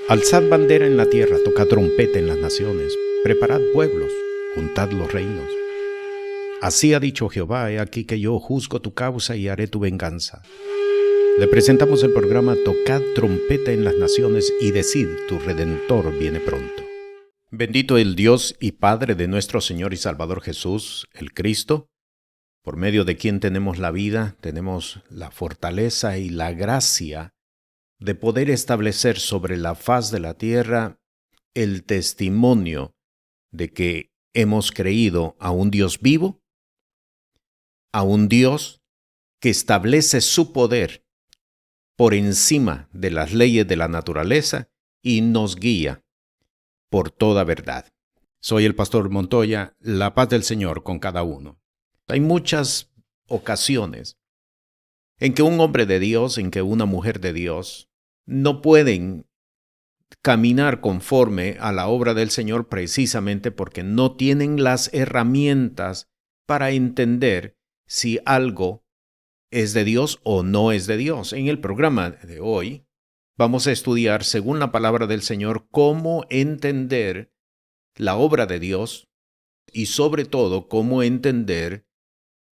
Alzad bandera en la tierra, tocad trompeta en las naciones, preparad pueblos, juntad los reinos. Así ha dicho Jehová, he aquí que yo juzgo tu causa y haré tu venganza. Le presentamos el programa Tocad trompeta en las naciones y decid, tu Redentor viene pronto. Bendito el Dios y Padre de nuestro Señor y Salvador Jesús, el Cristo, por medio de quien tenemos la vida, tenemos la fortaleza y la gracia de poder establecer sobre la faz de la tierra el testimonio de que hemos creído a un Dios vivo, a un Dios que establece su poder por encima de las leyes de la naturaleza y nos guía por toda verdad. Soy el pastor Montoya, la paz del Señor con cada uno. Hay muchas ocasiones en que un hombre de Dios, en que una mujer de Dios, no pueden caminar conforme a la obra del Señor precisamente porque no tienen las herramientas para entender si algo es de Dios o no es de Dios. En el programa de hoy vamos a estudiar, según la palabra del Señor, cómo entender la obra de Dios y sobre todo cómo entender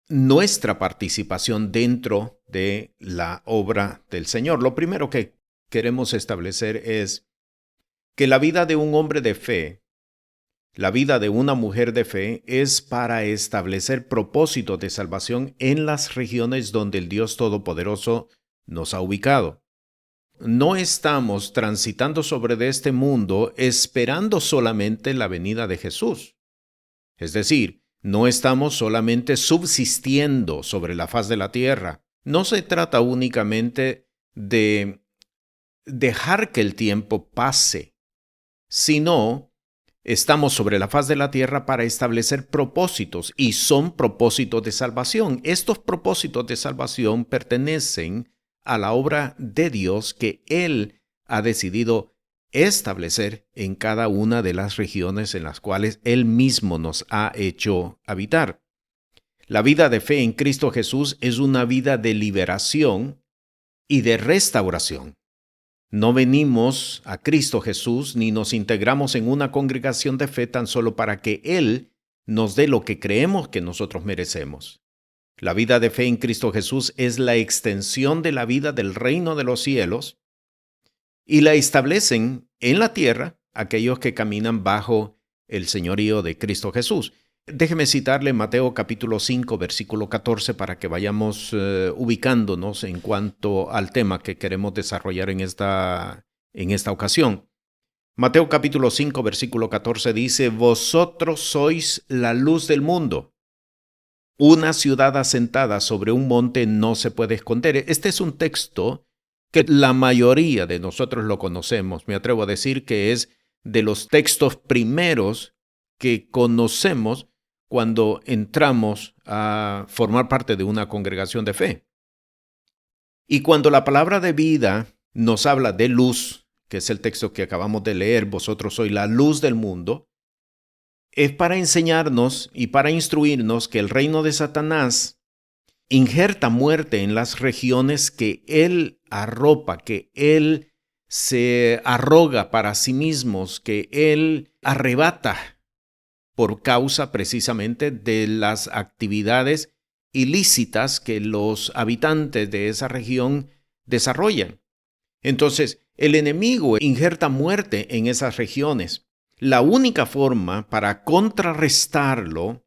nuestra participación dentro de la obra del Señor. Lo primero que queremos establecer es que la vida de un hombre de fe, la vida de una mujer de fe, es para establecer propósitos de salvación en las regiones donde el Dios Todopoderoso nos ha ubicado. No estamos transitando sobre este mundo esperando solamente la venida de Jesús. Es decir, no estamos solamente subsistiendo sobre la faz de la tierra. No se trata únicamente de dejar que el tiempo pase, sino estamos sobre la faz de la tierra para establecer propósitos y son propósitos de salvación. Estos propósitos de salvación pertenecen a la obra de Dios que Él ha decidido establecer en cada una de las regiones en las cuales Él mismo nos ha hecho habitar. La vida de fe en Cristo Jesús es una vida de liberación y de restauración. No venimos a Cristo Jesús ni nos integramos en una congregación de fe tan solo para que Él nos dé lo que creemos que nosotros merecemos. La vida de fe en Cristo Jesús es la extensión de la vida del reino de los cielos y la establecen en la tierra aquellos que caminan bajo el señorío de Cristo Jesús. Déjeme citarle Mateo capítulo 5, versículo 14 para que vayamos ubicándonos en cuanto al tema que queremos desarrollar en esta ocasión. Mateo capítulo 5, versículo 14 dice, «Vosotros sois la luz del mundo. Una ciudad asentada sobre un monte no se puede esconder». Este es un texto que la mayoría de nosotros lo conocemos. Me atrevo a decir que es de los textos primeros que conocemos cuando entramos a formar parte de una congregación de fe. Y cuando la palabra de vida nos habla de luz, que es el texto que acabamos de leer, vosotros sois la luz del mundo, es para enseñarnos y para instruirnos que el reino de Satanás injerta muerte en las regiones que él arropa, que él se arroga para sí mismos, que él arrebata por causa precisamente de las actividades ilícitas que los habitantes de esa región desarrollan. Entonces, el enemigo injerta muerte en esas regiones. La única forma para contrarrestarlo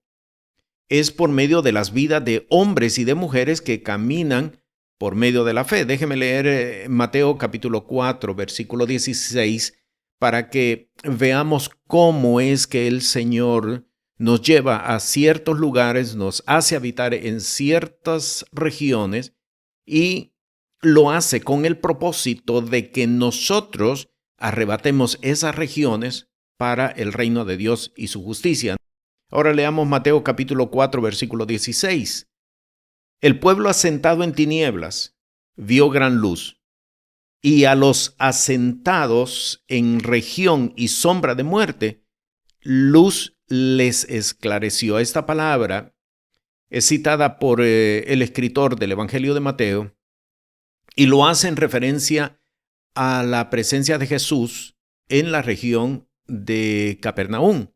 es por medio de las vidas de hombres y de mujeres que caminan por medio de la fe. Déjeme leer Mateo capítulo 4, versículo 16, para que veamos cómo es que el Señor nos lleva a ciertos lugares, nos hace habitar en ciertas regiones y lo hace con el propósito de que nosotros arrebatemos esas regiones para el reino de Dios y su justicia. Ahora leamos Mateo capítulo 4, versículo 16. «El pueblo asentado en tinieblas vio gran luz, y a los asentados en región y sombra de muerte, luz les esclareció». Esta palabra es citada por el escritor del Evangelio de Mateo y lo hace en referencia a la presencia de Jesús en la región de Capernaum.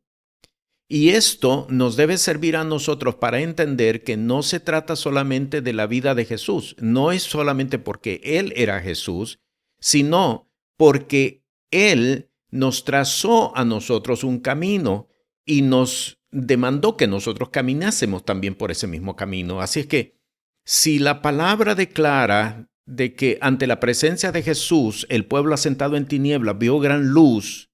Y esto nos debe servir a nosotros para entender que no se trata solamente de la vida de Jesús, no es solamente porque Él era Jesús, sino porque Él nos trazó a nosotros un camino y nos demandó que nosotros caminásemos también por ese mismo camino. Así es que si la palabra declara de que ante la presencia de Jesús el pueblo asentado en tinieblas vio gran luz,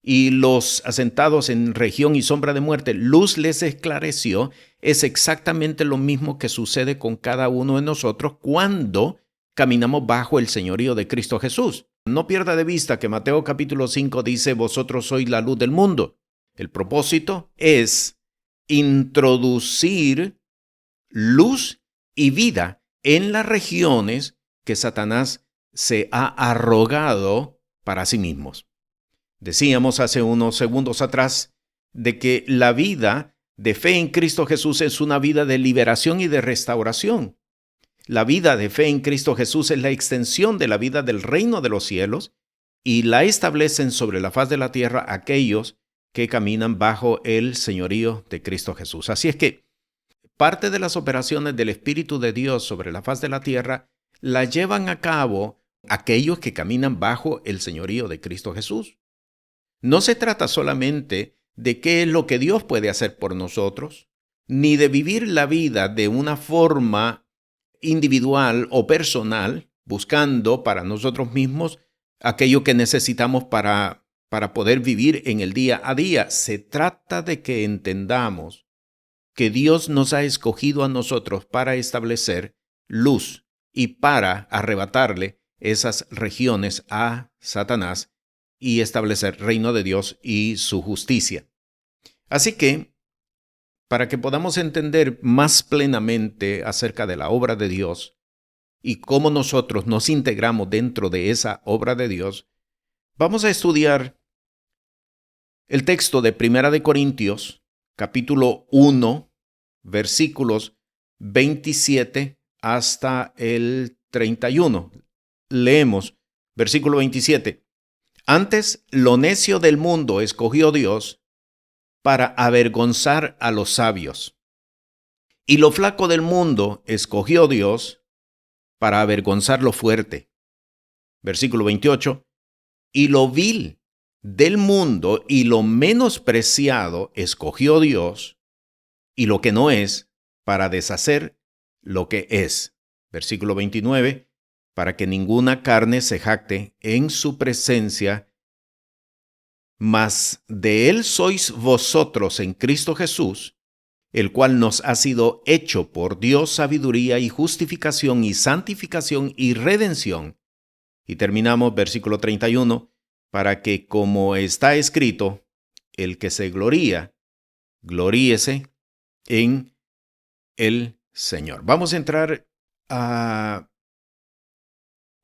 y los asentados en región y sombra de muerte, luz les esclareció, es exactamente lo mismo que sucede con cada uno de nosotros cuando caminamos bajo el señorío de Cristo Jesús. No pierda de vista que Mateo capítulo 5 dice, vosotros sois la luz del mundo. El propósito es introducir luz y vida en las regiones que Satanás se ha arrogado para sí mismos. Decíamos hace unos segundos atrás de que la vida de fe en Cristo Jesús es una vida de liberación y de restauración. La vida de fe en Cristo Jesús es la extensión de la vida del reino de los cielos y la establecen sobre la faz de la tierra aquellos que caminan bajo el señorío de Cristo Jesús. Así es que parte de las operaciones del Espíritu de Dios sobre la faz de la tierra la llevan a cabo aquellos que caminan bajo el señorío de Cristo Jesús. No se trata solamente de qué es lo que Dios puede hacer por nosotros, ni de vivir la vida de una forma individual o personal, buscando para nosotros mismos aquello que necesitamos para poder vivir en el día a día. Se trata de que entendamos que Dios nos ha escogido a nosotros para establecer luz y para arrebatarle esas regiones a Satanás y establecer reino de Dios y su justicia. Así que, para que podamos entender más plenamente acerca de la obra de Dios y cómo nosotros nos integramos dentro de esa obra de Dios, vamos a estudiar el texto de 1 Corintios, capítulo 1, versículos 27 hasta el 31. Leemos, versículo 27. Antes, lo necio del mundo escogió Dios para avergonzar a los sabios. Y lo flaco del mundo escogió Dios para avergonzar lo fuerte. Versículo 28. Y lo vil del mundo y lo menospreciado escogió Dios, y lo que no es, para deshacer lo que es. Versículo 29. Para que ninguna carne se jacte en su presencia, mas de él sois vosotros en Cristo Jesús, el cual nos ha sido hecho por Dios sabiduría y justificación y santificación y redención. Y terminamos versículo 31, para que como está escrito, el que se gloría, gloríese en el Señor. Vamos a entrar a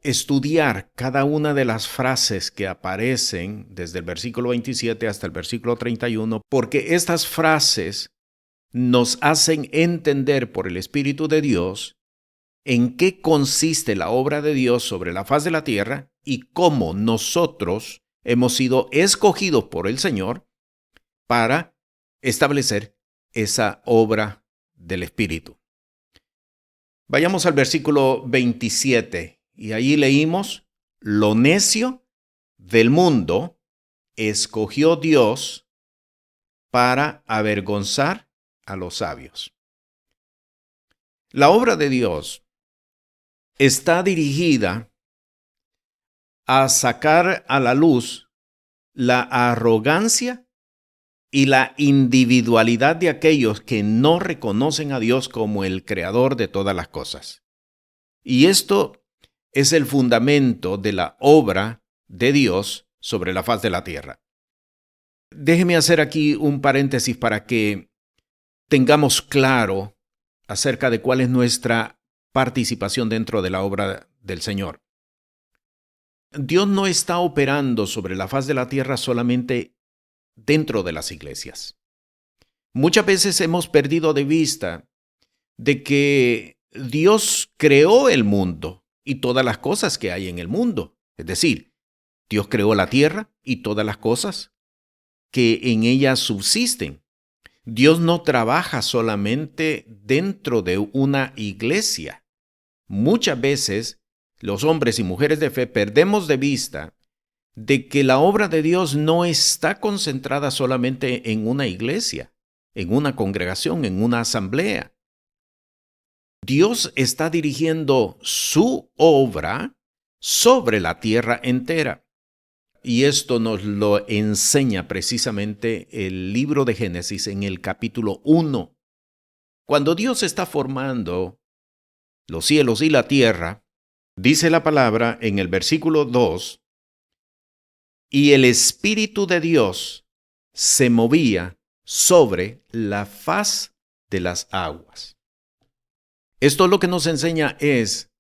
estudiar cada una de las frases que aparecen desde el versículo 27 hasta el versículo 31, porque estas frases nos hacen entender por el Espíritu de Dios en qué consiste la obra de Dios sobre la faz de la tierra y cómo nosotros hemos sido escogidos por el Señor para establecer esa obra del Espíritu. Vayamos al versículo 27. Y allí leímos, lo necio del mundo escogió Dios para avergonzar a los sabios. La obra de Dios está dirigida a sacar a la luz la arrogancia y la individualidad de aquellos que no reconocen a Dios como el creador de todas las cosas. Y esto es el fundamento de la obra de Dios sobre la faz de la tierra. Déjeme hacer aquí un paréntesis para que tengamos claro acerca de cuál es nuestra participación dentro de la obra del Señor. Dios no está operando sobre la faz de la tierra solamente dentro de las iglesias. Muchas veces hemos perdido de vista de que Dios creó el mundo y todas las cosas que hay en el mundo. Es decir, Dios creó la tierra y todas las cosas que en ella subsisten. Dios no trabaja solamente dentro de una iglesia. Muchas veces los hombres y mujeres de fe perdemos de vista de que la obra de Dios no está concentrada solamente en una iglesia, en una congregación, en una asamblea. Dios está dirigiendo su obra sobre la tierra entera. Y esto nos lo enseña precisamente el libro de Génesis en el capítulo 1. Cuando Dios está formando los cielos y la tierra, dice la palabra en el versículo 2, y el Espíritu de Dios se movía sobre la faz de las aguas. Esto lo que nos enseña es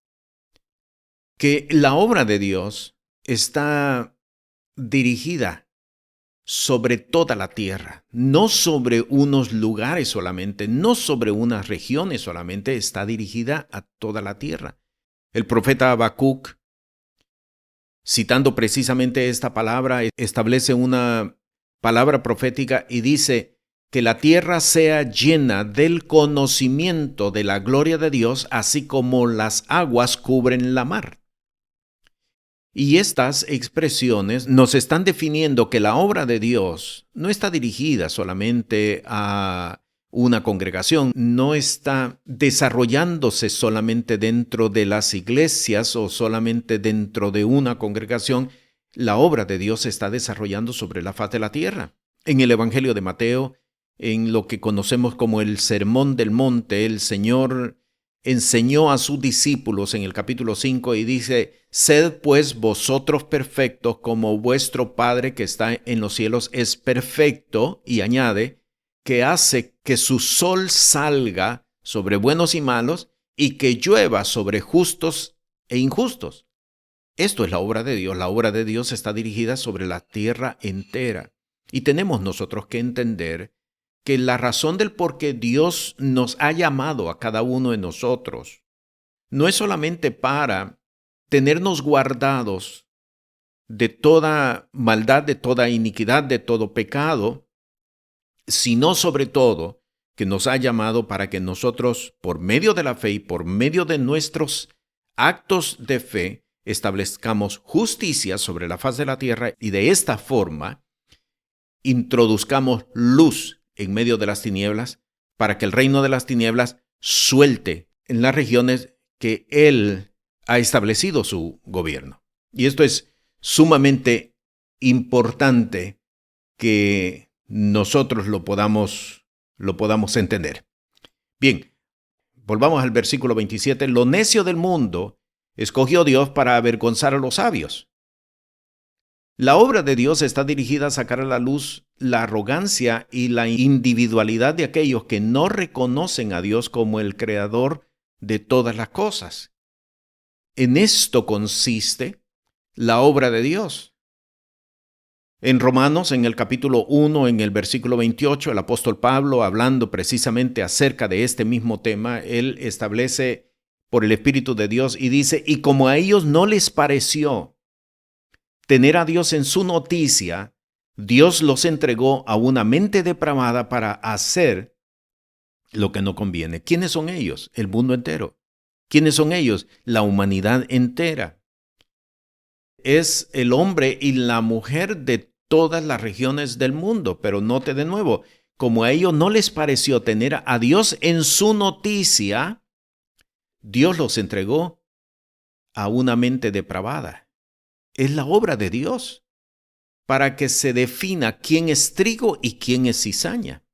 que la obra de Dios está dirigida sobre toda la tierra, no sobre unos lugares solamente, no sobre unas regiones solamente, está dirigida a toda la tierra. El profeta Habacuc, citando precisamente esta palabra, establece una palabra profética y dice que la tierra sea llena del conocimiento de la gloria de Dios, así como las aguas cubren la mar. Y estas expresiones nos están definiendo que la obra de Dios no está dirigida solamente a una congregación, no está desarrollándose solamente dentro de las iglesias o solamente dentro de una congregación. La obra de Dios se está desarrollando sobre la faz de la tierra. En el Evangelio de Mateo, en lo que conocemos como el Sermón del Monte, el Señor enseñó a sus discípulos en el capítulo 5 y dice: sed pues vosotros perfectos como vuestro Padre que está en los cielos es perfecto, y añade que hace que su sol salga sobre buenos y malos y que llueva sobre justos e injustos. Esto es la obra de Dios. La obra de Dios está dirigida sobre la tierra entera. Y tenemos nosotros que entender que la razón del por qué Dios nos ha llamado a cada uno de nosotros no es solamente para tenernos guardados de toda maldad, de toda iniquidad, de todo pecado, sino sobre todo que nos ha llamado para que nosotros, por medio de la fe y por medio de nuestros actos de fe, establezcamos justicia sobre la faz de la tierra y de esta forma introduzcamos luz en medio de las tinieblas, para que el reino de las tinieblas suelte en las regiones que Él ha establecido su gobierno. Y esto es sumamente importante que nosotros lo podamos entender. Bien, volvamos al versículo 27. Lo necio del mundo escogió Dios para avergonzar a los sabios. La obra de Dios está dirigida a sacar a la luz la arrogancia y la individualidad de aquellos que no reconocen a Dios como el creador de todas las cosas. En esto consiste la obra de Dios. En Romanos, en el capítulo 1, en el versículo 28, el apóstol Pablo, hablando precisamente acerca de este mismo tema, él establece por el Espíritu de Dios y dice: y como a ellos no les pareció tener a Dios en su noticia, Dios los entregó a una mente depravada para hacer lo que no conviene. ¿Quiénes son ellos? El mundo entero. ¿Quiénes son ellos? La humanidad entera. Es el hombre y la mujer de todas las regiones del mundo. Pero note de nuevo, como a ellos no les pareció tener a Dios en su noticia, Dios los entregó a una mente depravada. Es la obra de Dios para que se defina quién es trigo y quién es cizaña.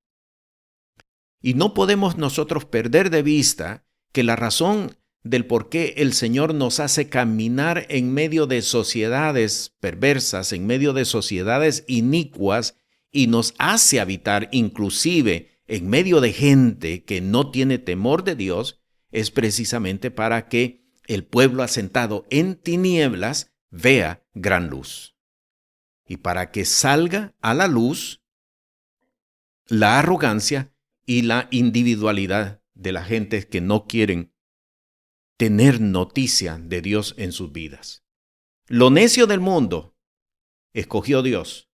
Y no podemos nosotros perder de vista que la razón del por qué el Señor nos hace caminar en medio de sociedades perversas, en medio de sociedades inicuas, y nos hace habitar inclusive en medio de gente que no tiene temor de Dios, es precisamente para que el pueblo asentado en tinieblas vea gran luz. Y para que salga a la luz la arrogancia y la individualidad de la gente que no quieren tener noticia de Dios en sus vidas. Lo necio del mundo escogió Dios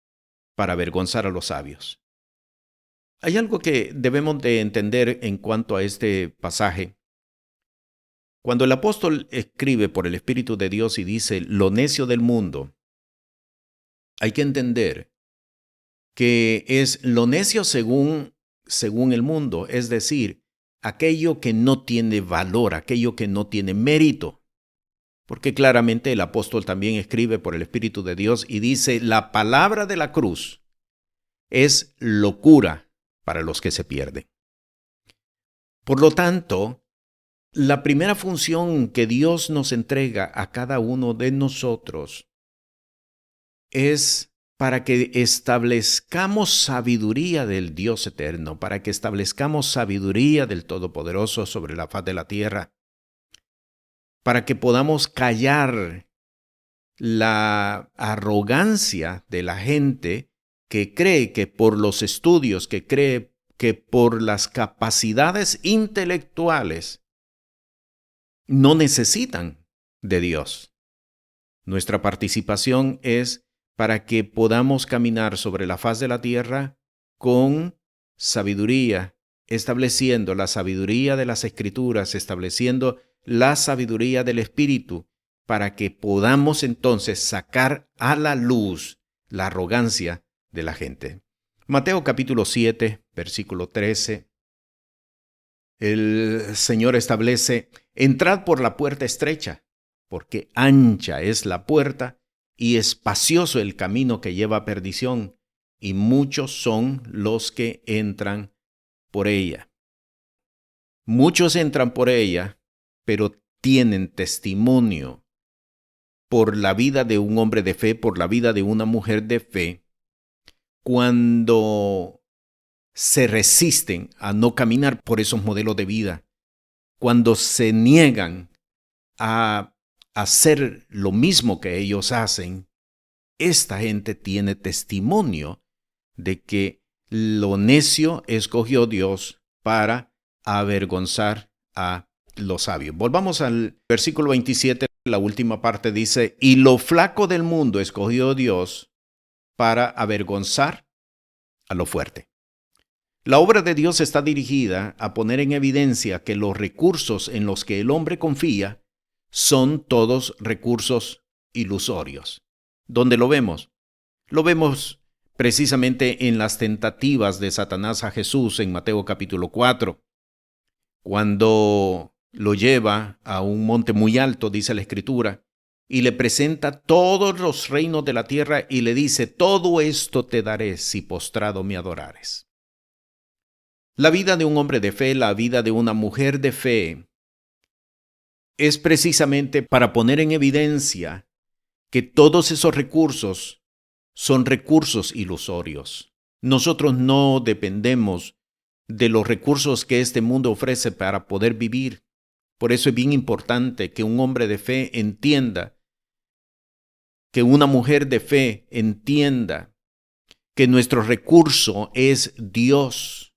para avergonzar a los sabios. Hay algo que debemos de entender en cuanto a este pasaje. Cuando el apóstol escribe por el Espíritu de Dios y dice lo necio del mundo, hay que entender que es lo necio según el mundo, es decir, aquello que no tiene valor, aquello que no tiene mérito. Porque claramente el apóstol también escribe por el Espíritu de Dios y dice, la palabra de la cruz es locura para los que se pierden. Por lo tanto, la primera función que Dios nos entrega a cada uno de nosotros es para que establezcamos sabiduría del Dios eterno, para que establezcamos sabiduría del Todopoderoso sobre la faz de la tierra, para que podamos callar la arrogancia de la gente que cree que por los estudios, que cree que por las capacidades intelectuales no necesitan de Dios. Nuestra participación es para que podamos caminar sobre la faz de la tierra con sabiduría, estableciendo la sabiduría de las Escrituras, estableciendo la sabiduría del Espíritu, para que podamos entonces sacar a la luz la arrogancia de la gente. Mateo capítulo 7, versículo 13. El Señor establece, entrad por la puerta estrecha, porque ancha es la puerta y espacioso el camino que lleva a perdición, y muchos son los que entran por ella. Muchos entran por ella, pero tienen testimonio por la vida de un hombre de fe, por la vida de una mujer de fe, cuando se resisten a no caminar por esos modelos de vida, cuando se niegan a hacer lo mismo que ellos hacen, esta gente tiene testimonio de que lo necio escogió Dios para avergonzar a los sabios. Volvamos al versículo 27, la última parte dice, y lo flaco del mundo escogió Dios para avergonzar a lo fuerte. La obra de Dios está dirigida a poner en evidencia que los recursos en los que el hombre confía son todos recursos ilusorios. ¿Dónde lo vemos? Lo vemos precisamente en las tentativas de Satanás a Jesús en Mateo capítulo 4, cuando lo lleva a un monte muy alto, dice la Escritura, y le presenta todos los reinos de la tierra y le dice, todo esto te daré si postrado me adorares. La vida de un hombre de fe, la vida de una mujer de fe, es precisamente para poner en evidencia que todos esos recursos son recursos ilusorios. Nosotros no dependemos de los recursos que este mundo ofrece para poder vivir. Por eso es bien importante que un hombre de fe entienda, que una mujer de fe entienda que nuestro recurso es Dios,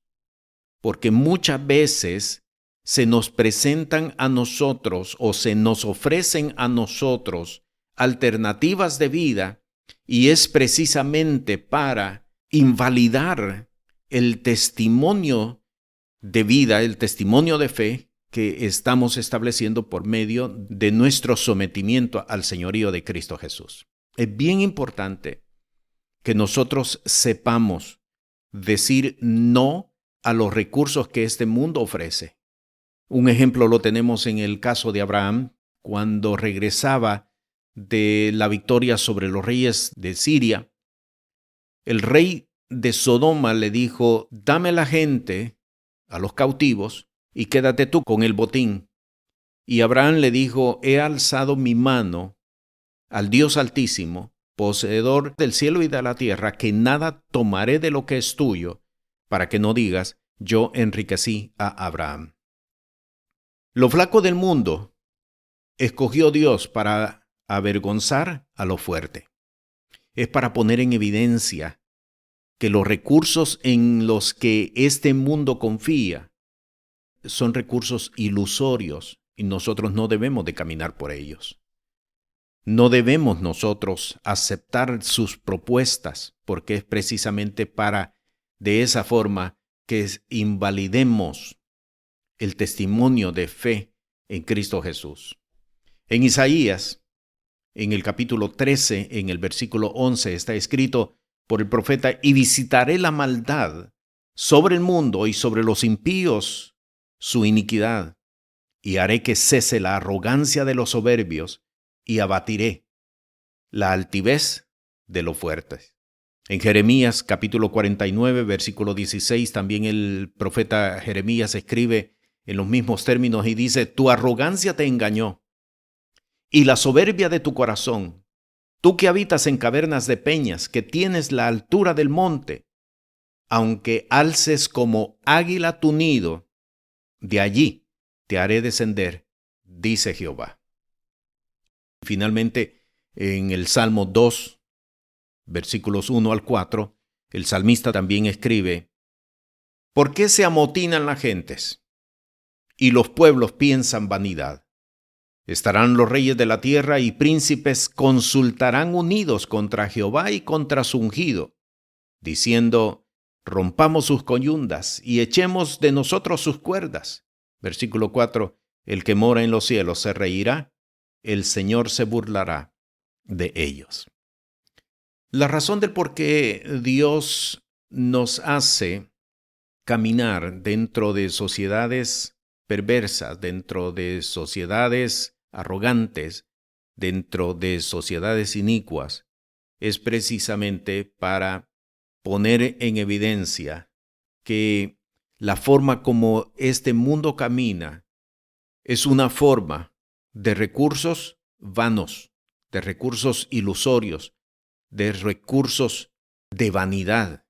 porque muchas veces se nos presentan a nosotros o se nos ofrecen a nosotros alternativas de vida y es precisamente para invalidar el testimonio de vida, el testimonio de fe que estamos estableciendo por medio de nuestro sometimiento al señorío de Cristo Jesús. Es bien importante que nosotros sepamos decir no a los recursos que este mundo ofrece. Un ejemplo lo tenemos en el caso de Abraham, cuando regresaba de la victoria sobre los reyes de Siria. El rey de Sodoma le dijo, dame la gente, a los cautivos, y quédate tú con el botín. Y Abraham le dijo, he alzado mi mano al Dios Altísimo, poseedor del cielo y de la tierra, que nada tomaré de lo que es tuyo, para que no digas, yo enriquecí a Abraham. Lo flaco del mundo escogió Dios para avergonzar a lo fuerte. Es para poner en evidencia que los recursos en los que este mundo confía son recursos ilusorios y nosotros no debemos de caminar por ellos. No debemos nosotros aceptar sus propuestas, porque es precisamente de esa forma, que invalidemos el testimonio de fe en Cristo Jesús. En Isaías, en el capítulo 13, en el versículo 11, está escrito por el profeta: y visitaré la maldad sobre el mundo y sobre los impíos su iniquidad, y haré que cese la arrogancia de los soberbios, y abatiré la altivez de los fuertes. En Jeremías capítulo 49, versículo 16, también el profeta Jeremías escribe en los mismos términos y dice: tu arrogancia te engañó, y la soberbia de tu corazón, tú que habitas en cavernas de peñas, que tienes la altura del monte, aunque alces como águila tu nido, de allí te haré descender, dice Jehová. Finalmente, en el Salmo 2, versículos 1 al 4, el salmista también escribe: ¿por qué se amotinan las gentes y los pueblos piensan vanidad? Estarán los reyes de la tierra y príncipes consultarán unidos contra Jehová y contra su ungido, diciendo: rompamos sus coyundas y echemos de nosotros sus cuerdas. Versículo 4, el que mora en los cielos se reirá, el Señor se burlará de ellos. La razón del por qué Dios nos hace caminar dentro de sociedades perversas, dentro de sociedades arrogantes, dentro de sociedades inicuas, es precisamente para poner en evidencia que la forma como este mundo camina es una forma de recursos vanos, de recursos ilusorios, de recursos de vanidad.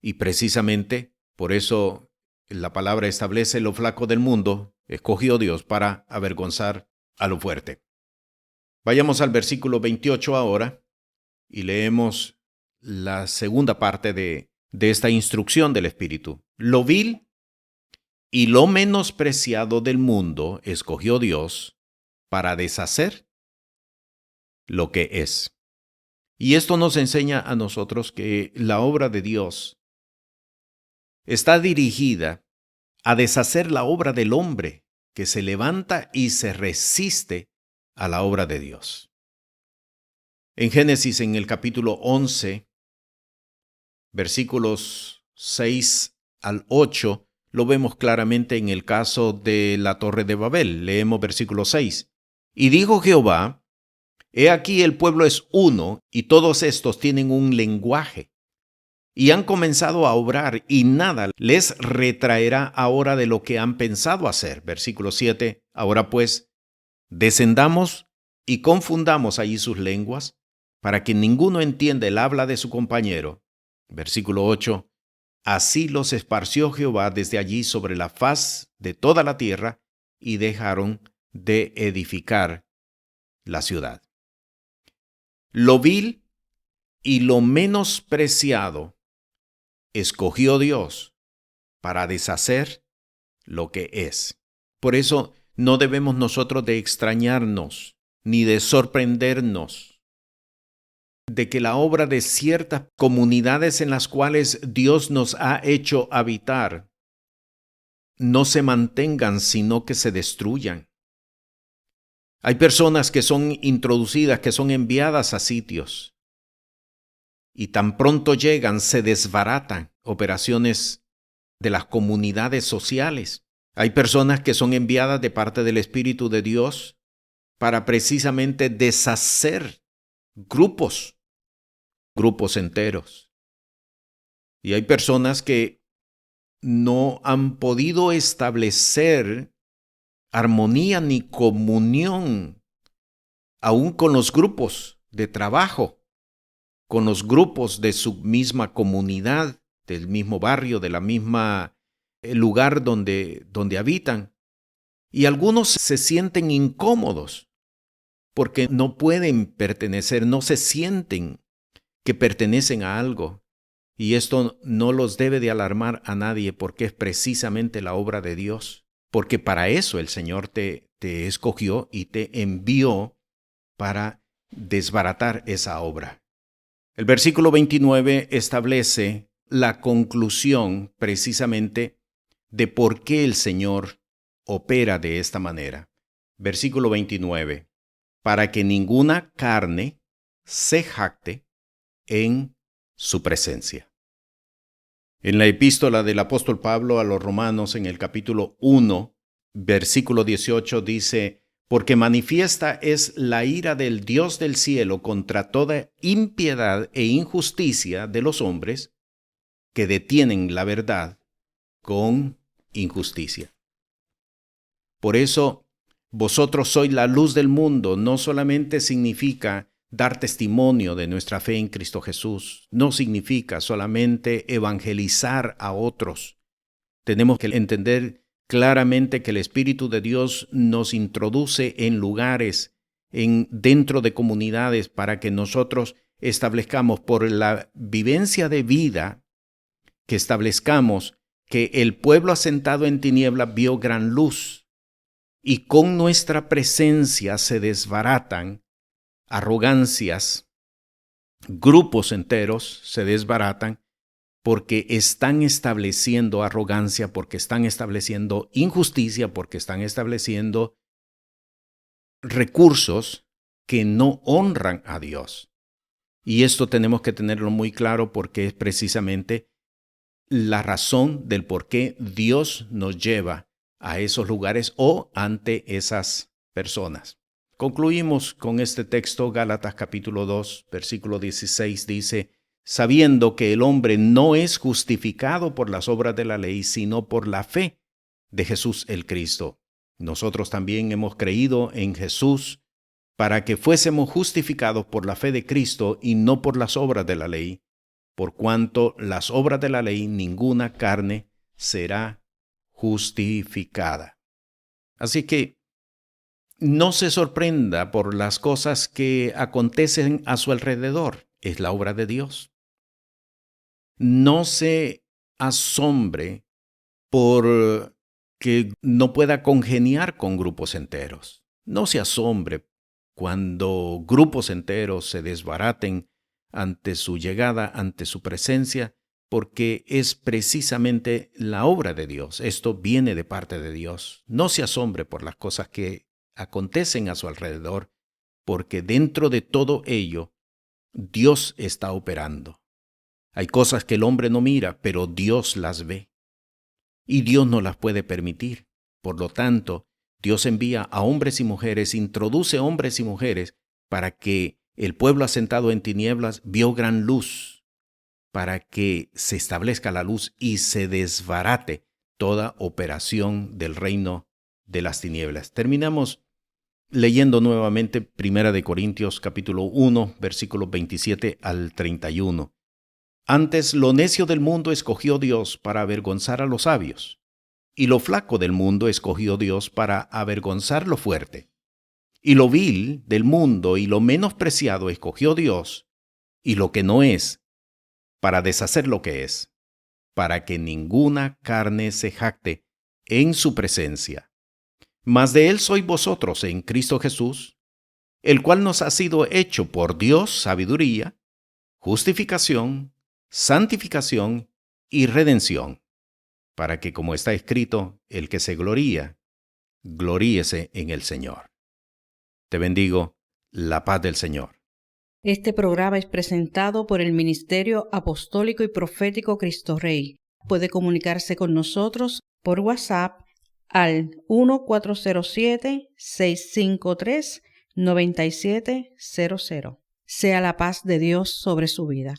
Y precisamente por eso la palabra establece: lo flaco del mundo escogió Dios para avergonzar a lo fuerte. Vayamos al versículo 28 ahora y leemos la segunda parte de esta instrucción del Espíritu. Lo vil y lo menospreciado del mundo escogió Dios para deshacer lo que es. Y esto nos enseña a nosotros que la obra de Dios está dirigida a deshacer la obra del hombre que se levanta y se resiste a la obra de Dios. En Génesis, en el capítulo 11, versículos 6 al 8, lo vemos claramente en el caso de la Torre de Babel. Leemos versículo 6. Y dijo Jehová: he aquí el pueblo es uno, y todos estos tienen un lenguaje, y han comenzado a obrar, y nada les retraerá ahora de lo que han pensado hacer. Versículo 7. Ahora pues, descendamos y confundamos allí sus lenguas, para que ninguno entienda el habla de su compañero. Versículo 8. Así los esparció Jehová desde allí sobre la faz de toda la tierra, y dejaron de edificar la ciudad. Lo vil y lo menospreciado escogió Dios para deshacer lo que es. Por eso no debemos nosotros de extrañarnos ni de sorprendernos de que la obra de ciertas comunidades en las cuales Dios nos ha hecho habitar no se mantengan, sino que se destruyan. Hay personas que son introducidas, que son enviadas a sitios, y tan pronto llegan, se desbaratan operaciones de las comunidades sociales. Hay personas que son enviadas de parte del Espíritu de Dios para precisamente deshacer grupos enteros. Y hay personas que no han podido establecer armonía ni comunión, aún con los grupos de trabajo, con los grupos de su misma comunidad, del mismo barrio, de la misma lugar donde habitan. Y algunos se sienten incómodos porque no pueden pertenecer, no se sienten que pertenecen a algo. Y esto no los debe de alarmar a nadie, porque es precisamente la obra de Dios. Porque para eso el Señor te escogió y te envió para desbaratar esa obra. El versículo 29 establece la conclusión precisamente de por qué el Señor opera de esta manera. Versículo 29. Para que ninguna carne se jacte en su presencia. En la epístola del apóstol Pablo a los Romanos, en el capítulo 1, versículo 18, dice: porque manifiesta es la ira del Dios del cielo contra toda impiedad e injusticia de los hombres que detienen la verdad con injusticia. Por eso, vosotros sois la luz del mundo. No solamente significa dar testimonio de nuestra fe en Cristo Jesús, no significa solamente evangelizar a otros. Tenemos que entender claramente que el Espíritu de Dios nos introduce en lugares, dentro de comunidades, para que nosotros establezcamos por la vivencia de vida, que establezcamos que el pueblo asentado en tinieblas vio gran luz, y con nuestra presencia se desbaratan arrogancias, grupos enteros se desbaratan, porque están estableciendo arrogancia, porque están estableciendo injusticia, porque están estableciendo recursos que no honran a Dios. Y esto tenemos que tenerlo muy claro, porque es precisamente la razón del por qué Dios nos lleva a esos lugares o ante esas personas. Concluimos con este texto. Gálatas capítulo 2, versículo 16 dice: sabiendo que el hombre no es justificado por las obras de la ley, sino por la fe de Jesús el Cristo. Nosotros también hemos creído en Jesús para que fuésemos justificados por la fe de Cristo y no por las obras de la ley, por cuanto las obras de la ley ninguna carne será justificada. Así que no se sorprenda por las cosas que acontecen a su alrededor. Es la obra de Dios. No se asombre por que no pueda congeniar con grupos enteros. No se asombre cuando grupos enteros se desbaraten ante su llegada, ante su presencia, porque es precisamente la obra de Dios. Esto viene de parte de Dios. No se asombre por las cosas que acontecen a su alrededor, porque dentro de todo ello, Dios está operando. Hay cosas que el hombre no mira, pero Dios las ve. Y Dios no las puede permitir. Por lo tanto, Dios envía a hombres y mujeres, introduce hombres y mujeres para que el pueblo asentado en tinieblas vio gran luz, para que se establezca la luz y se desbarate toda operación del reino de las tinieblas. Terminamos leyendo nuevamente 1 Corintios capítulo 1, versículos 27 al 31. Antes lo necio del mundo escogió Dios para avergonzar a los sabios, y lo flaco del mundo escogió Dios para avergonzar lo fuerte. Y lo vil del mundo y lo menospreciado escogió Dios, y lo que no es, para deshacer lo que es, para que ninguna carne se jacte en su presencia. Mas de él sois vosotros en Cristo Jesús, el cual nos ha sido hecho por Dios sabiduría, justificación, santificación y redención, para que, como está escrito, el que se gloría, gloríese en el Señor. Te bendigo, la paz del Señor. Este programa es presentado por el Ministerio Apostólico y Profético Cristo Rey. Puede comunicarse con nosotros por WhatsApp al 1407-653-9700. Sea la paz de Dios sobre su vida.